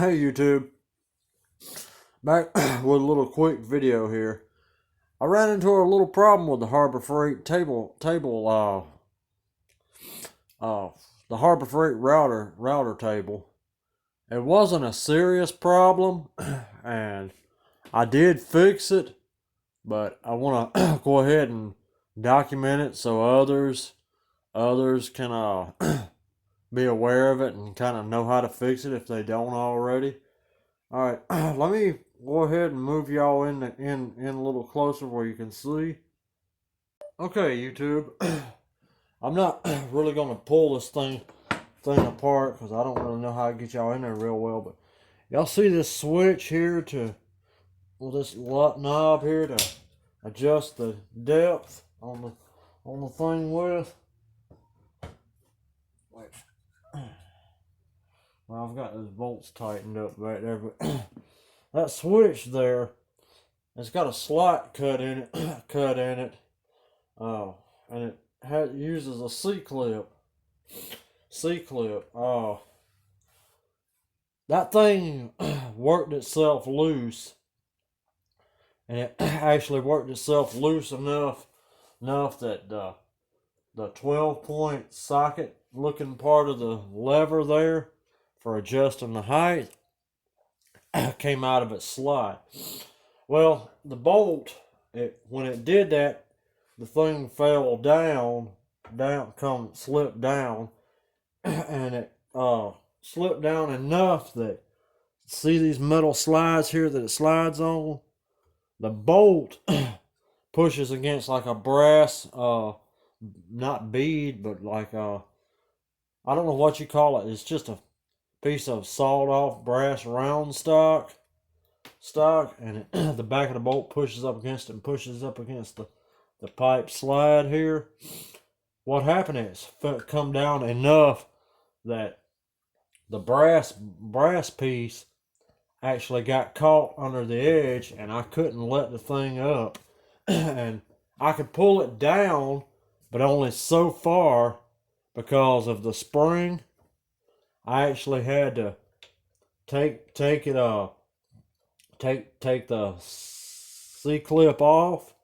Hey YouTube, back with a little quick video here. I ran into a little problem with the Harbor Freight uh, the Harbor Freight router table. It wasn't a serious problem, and I did fix it, but I want to go ahead and document it so others can be aware of it and kind of know how to fix it if they don't already. All right, let me go ahead and move y'all in a little closer where you can see. Okay, YouTube. I'm not really gonna pull this thing apart because I don't really know how to get y'all in there real well. But y'all see this switch here this knob here to adjust the depth on the thing with. Wait. Well, I've got those bolts tightened up right there, but that switch there, it's got a slot cut in it, and it uses a C-clip. That thing worked itself loose, and it actually worked itself loose enough that the 12-point socket looking part of the lever there for adjusting the height came out of its slot. Well, the bolt, when it did that, the thing fell slipped down, and it slipped down enough that, see these metal slides here that it slides on? The bolt pushes against like a brass, not bead, but like I don't know what you call it. It's just a piece of sawed off brass round stock, and the back of the bolt pushes up against it and pushes up against the pipe slide here. What happened is it come down enough that the brass piece actually got caught under the edge, and I couldn't let the thing up. And I could pull it down, but only so far because of the spring. I actually had to take the C-clip off,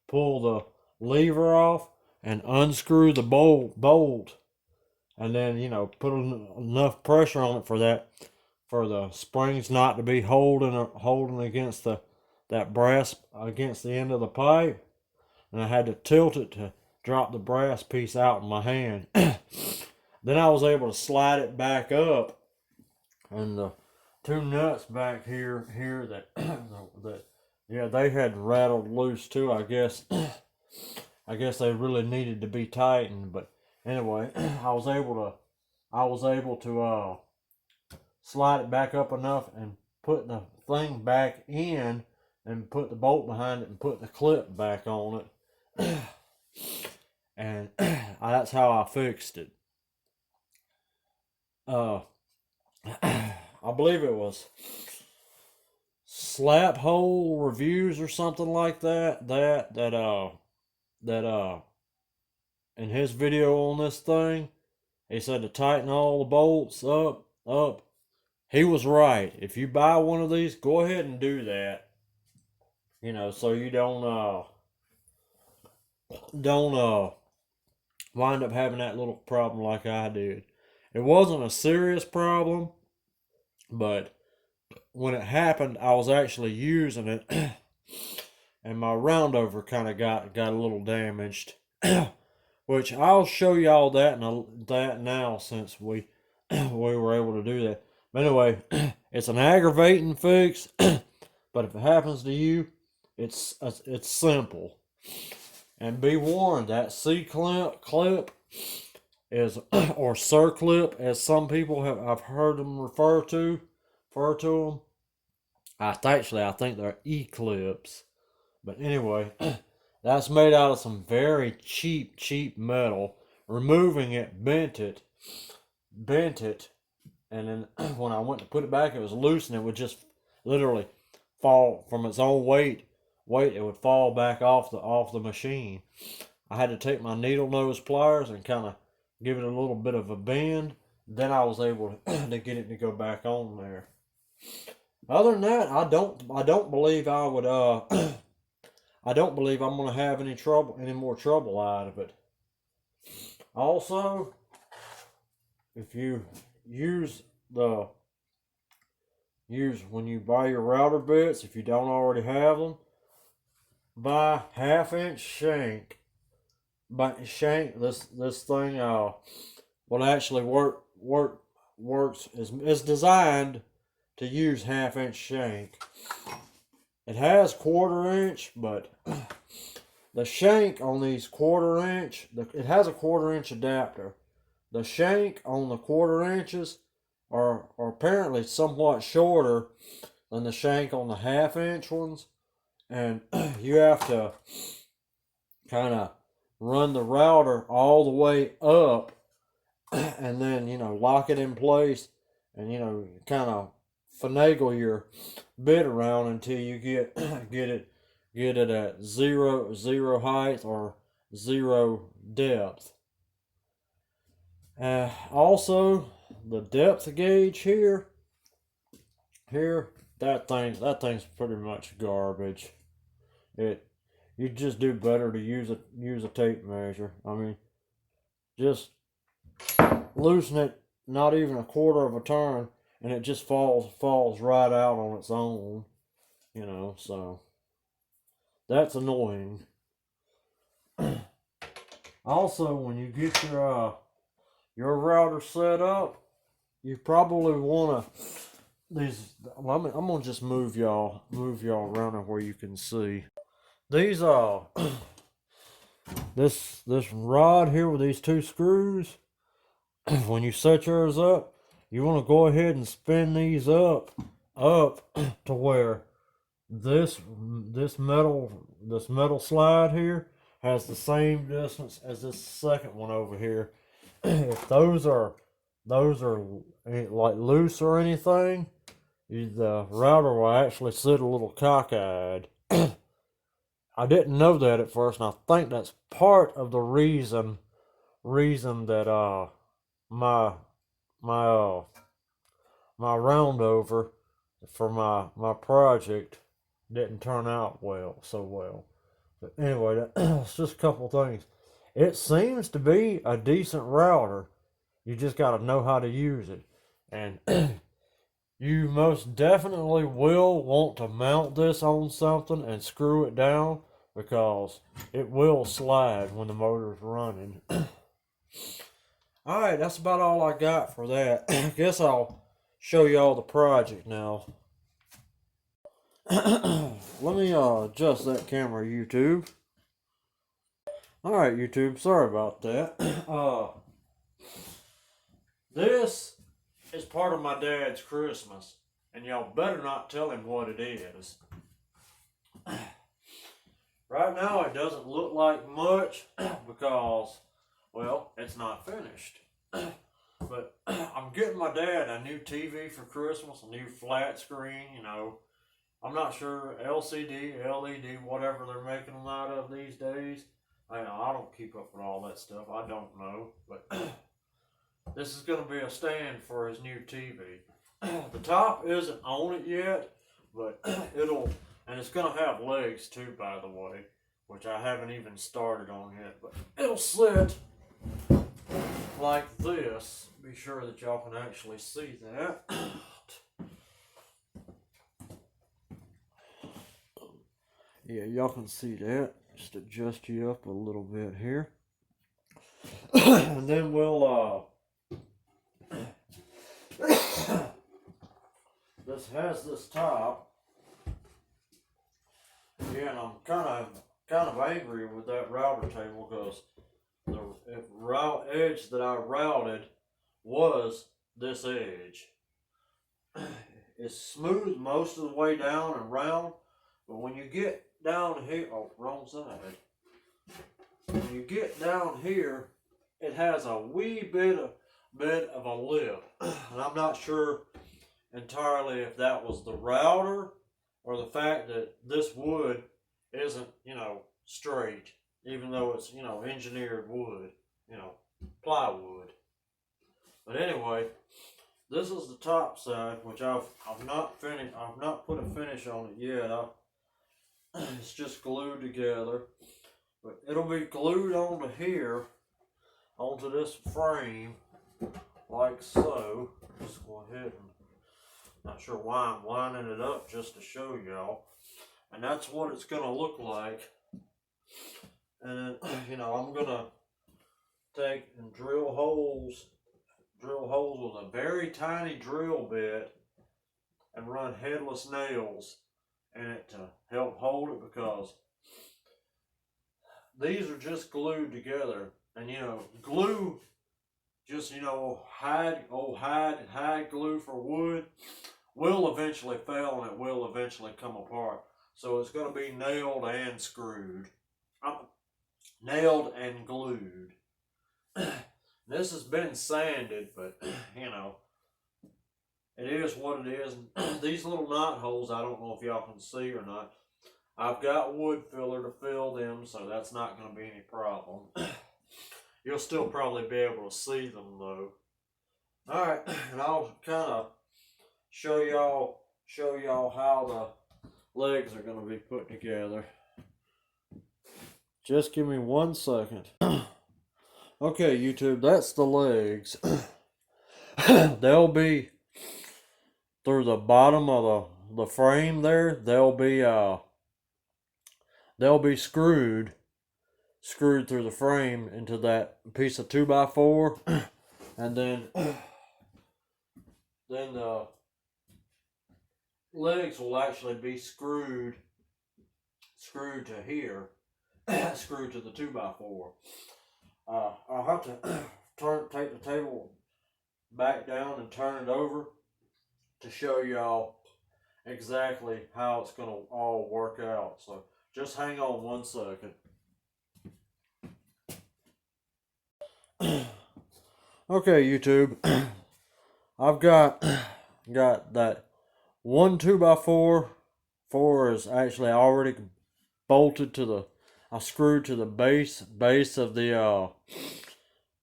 pull the lever off, and unscrew the bolt, and then put enough pressure on it for the springs not to be holding against that brass against the end of the pipe, and I had to tilt it to drop the brass piece out in my hand. Then I was able to slide it back up, and the two nuts back here that they had rattled loose too. I guess they really needed to be tightened, but anyway, I was able to slide it back up enough and put the thing back in and put the bolt behind it and put the clip back on it. And that's how I fixed it. I believe it was Slap Hole Reviews or something like that. In his video on this thing, he said to tighten all the bolts up. He was right. If you buy one of these, go ahead and do that. So you don't wind up having that little problem like I did. It wasn't a serious problem, but when it happened, I was actually using it, and my roundover kind of got a little damaged, which I'll show y'all that now since we were able to do that. But anyway, it's an aggravating fix, but if it happens to you, it's simple. And be warned, that C-clip is, or circlip, as some people I've heard them refer to them. I think they're E-clips. But anyway, that's made out of some very cheap metal. Removing it bent it, and then when I went to put it back, it was loose, and it would just literally fall from its own weight. It would fall back off the machine. I had to take my needle nose pliers and kind of give it a little bit of a bend. Then I was able to get it to go back on there. Other than that, I don't believe I would I don't believe I'm gonna have any more trouble out of it. Also, if you use the use when you buy your router bits, if you don't already have them, buy half-inch shank. But shank this thing will actually works is designed to use half-inch shank. It has quarter-inch, but the shank on these quarter-inch, it has a quarter-inch adapter. The shank on the quarter-inches are apparently somewhat shorter than the shank on the half-inch ones, and you have to kind of run the router all the way up and then lock it in place, and kind of finagle your bit around until you get get it at zero height or zero depth. Also, the depth gauge here that thing's pretty much garbage. It You just do better to use a tape measure. I mean, just loosen it not even a quarter of a turn, and it just falls right out on its own. So that's annoying. Also, when you get your router set up, you probably want to these. I'm gonna just move y'all around where you can see these. This rod here with these two screws. When you set yours up, you want to go ahead and spin these up to where this metal slide here has the same distance as this second one over here. If those are like loose or anything, the router will actually sit a little cockeyed. I didn't know that at first, and I think that's part of the reason that my my my roundover for my project didn't turn out so well. But anyway, that's just a couple things. It seems to be a decent router. You just got to know how to use it, and you most definitely will want to mount this on something and screw it down, because it will slide when the motor's running. Alright, that's about all I got for that. I guess I'll show y'all the project now. Let me adjust that camera, YouTube. Alright, YouTube, sorry about that. This is part of my dad's Christmas, and y'all better not tell him what it is. Right now, it doesn't look like much because, well, it's not finished. But I'm getting my dad a new TV for Christmas, a new flat screen, I'm not sure, LCD, LED, whatever they're making them out of these days. I don't keep up with all that stuff. I don't know. But this is going to be a stand for his new TV. The top isn't on it yet, but and it's going to have legs too, by the way, which I haven't even started on yet. But it'll sit like this. Be sure that y'all can actually see that. Yeah, y'all can see that. Just adjust you up a little bit here. And then we'll this has this top. Yeah, and I'm kind of angry with that router table, because the edge that I routed was this edge. It's smooth most of the way down and round, but when you get down here, oh, wrong side. When you get down here, it has a wee bit of a lip, and I'm not sure entirely if that was the router or the fact that this wood isn't, straight, even though it's, engineered wood, plywood. But anyway, this is the top side, which I've not finished. I've not put a finish on it yet. It's just glued together, but it'll be glued onto here, onto this frame, like so. Just go ahead and, not sure why I'm lining it up just to show y'all, and that's what it's gonna look like. And then, I'm gonna take and drill holes with a very tiny drill bit and run headless nails in it to help hold it, because these are just glued together, and glue, just hide glue for wood will eventually fail, and it will eventually come apart. So it's going to be nailed and screwed, nailed and glued. This has been sanded, but it is what it is. These little knot holes, I don't know if y'all can see or not. I've got wood filler to fill them, so that's not going to be any problem. You'll still probably be able to see them though. Alright, and I'll kind of show y'all how the legs are going to be put together. Just give me 1 second. Okay, YouTube, that's the legs. They'll be through the bottom of the frame there. They'll be screwed through the frame into that piece of 2x4, and then the legs will actually be screwed to here, screwed to the 2x4. I'll have to take the table back down and turn it over to show y'all exactly how it's going to all work out. So just hang on 1 second. Okay, YouTube, I've got that one 2x4. 4 is actually already bolted to the. I screwed to the base of the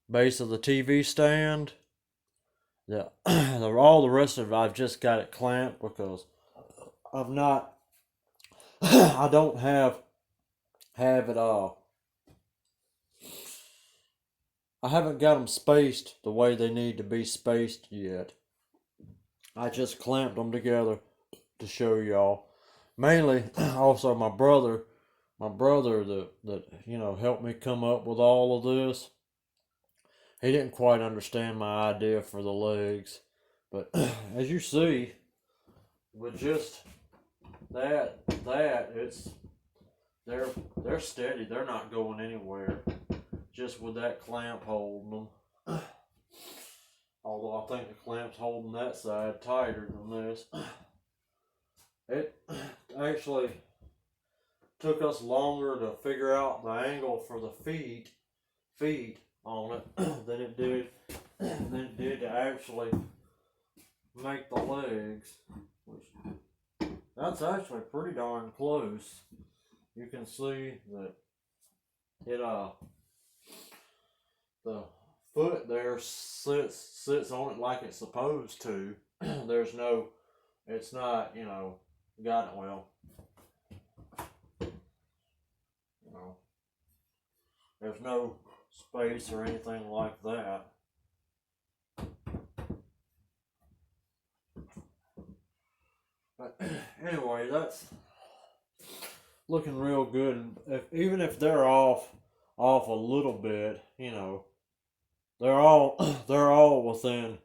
TV stand. Yeah, all the rest of it, I've just got it clamped because I've not. I don't have it I haven't got them spaced the way they need to be spaced yet. I just clamped them together to show y'all. Mainly, also my brother that helped me come up with all of this. He didn't quite understand my idea for the legs, but as you see, with just that it's they're steady. They're not going anywhere. Just with that clamp holding them. Although I think the clamp's holding that side tighter than this. It actually took us longer to figure out the angle for the feet on it than it did to actually make the legs. Which, that's actually pretty darn close. You can see that it the foot there sits on it like it's supposed to. It's not, got it well. There's no space or anything like that. But anyway, that's looking real good. Even if they're off a little bit, they're all within.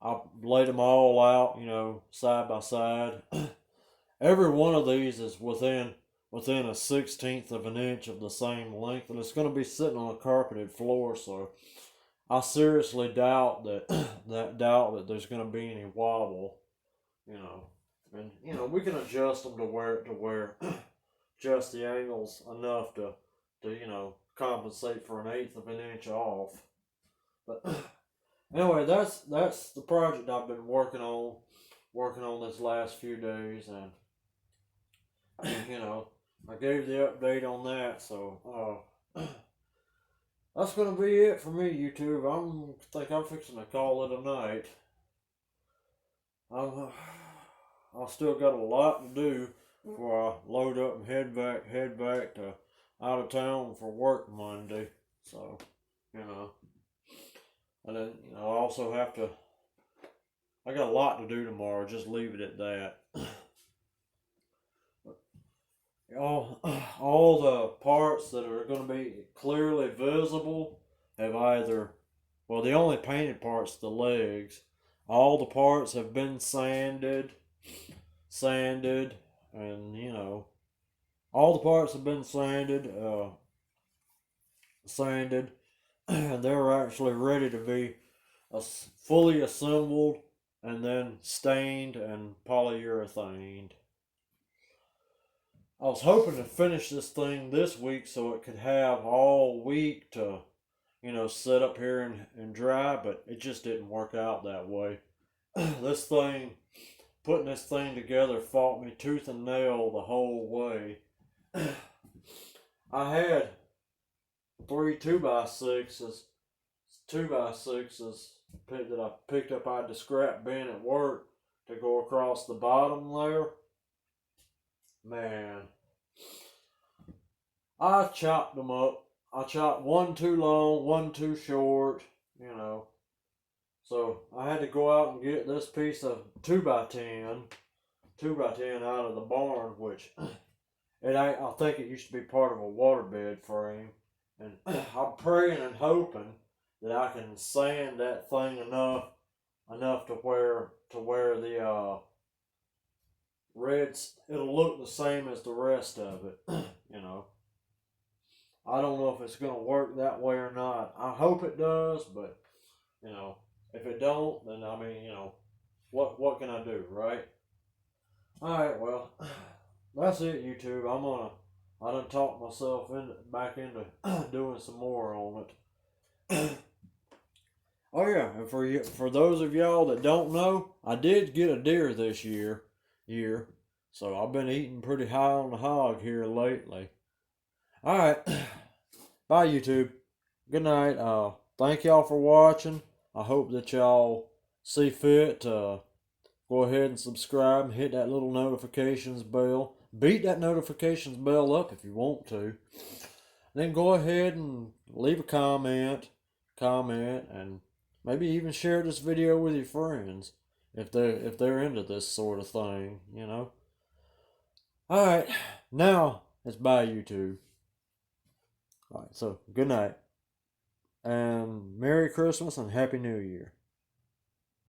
I laid them all out, side by side. Every one of these is within a 1/16 of an inch of the same length, and it's going to be sitting on a carpeted floor. So I seriously doubt that there's going to be any wobble, and we can adjust them to where just the angles enough to compensate for 1/8 of an inch off. But anyway, that's the project I've been working on this last few days, and I gave the update on that. So that's gonna be it for me, YouTube. I'm fixing to call it a night. I'm, I still got a lot to do before I load up and head back to out of town for work Monday. So, you know, and then I also have to. I got a lot to do tomorrow. Just leave it at that. All the parts that are going to be clearly visible have either, well, the only painted parts, the legs. All the parts have been sanded, and all the parts have been sanded, and they're actually ready to be fully assembled and then stained and polyurethaned. I was hoping to finish this thing this week so it could have all week to, sit up here and dry, but it just didn't work out that way. Putting this thing together fought me tooth and nail the whole way. I had three 2x6s that I picked up out of the scrap bin at work to go across the bottom there. Man, I chopped them up. I chopped one too long, one too short, So I had to go out and get this piece of 2x10 out of the barn, which I think it used to be part of a waterbed frame. And I'm praying and hoping that I can sand that thing enough to where the reds, it'll look the same as the rest of it. I don't know if it's gonna work that way or not. I hope it does, but if it don't, then what can I do, right? All right, well, that's it, YouTube. I done talked myself back into doing some more on it. Oh yeah, and for those of y'all that don't know, I did get a deer this year, so I've been eating pretty high on the hog here lately. All right, bye YouTube. Good night. Thank y'all for watching. I hope that y'all see fit to go ahead and subscribe and hit that little notifications bell. Beat that notifications bell up if you want to. Then go ahead and leave a comment, and maybe even share this video with your friends if they're into this sort of thing. All right, now it's bye YouTube. All right, so good night and Merry Christmas and Happy New Year.